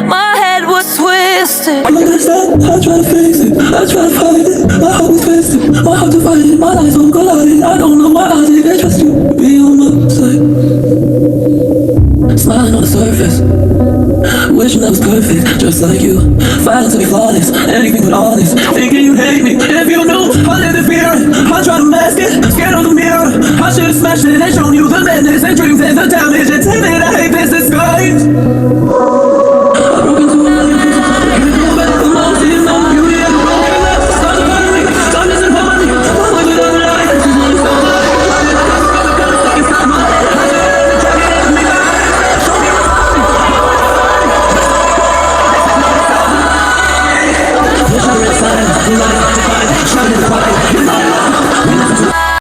My head was twisted. I understand, I try to fix it, I try to fight it. My heart was twisted, my heart divided, my lies all collided. I don't know why I didn't trust you to be on my side. Smiling on the surface, wishing I was perfect, just like you. Fighting to be flawless, anything but honest. Thinking you hate me, if you knew I live in fear. I try to mask it, scared of the mirror. I should've smashed it and shown you the madness and dreams and the damage intended. I hate this disguise.